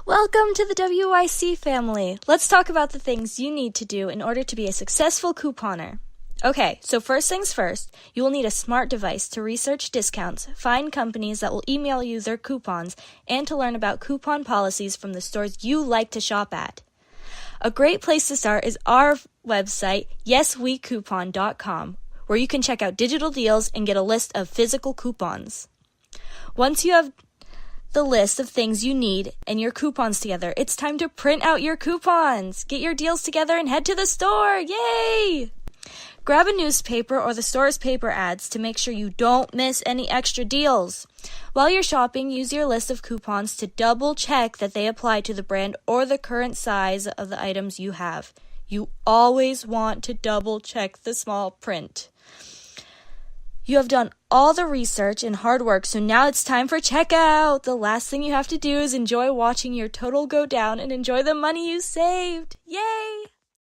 Welcome to the WYC family. Let's talk about the things you need to do in order to be a successful couponer. Okay, so first things first, you will need a smart device to research discounts, find companies that will email you their coupons, and to learn about coupon policies from the stores you like to shop at. A great place to start is our website, yeswecoupon.com, where you can check out digital deals and get a list of physical coupons. Once you have the list of things you need and your coupons together, it's time to print out your coupons. Get your deals together and head to the store. Yay! Grab a newspaper or the store's paper ads to make sure you don't miss any extra deals. While you're shopping, use your list of coupons to double check that they apply to the brand or the current size of the items you have. You always want to double check the small print. You have done all the research and hard work, so now it's time for checkout. The last thing you have to do is enjoy watching your total go down and enjoy the money you saved. Yay!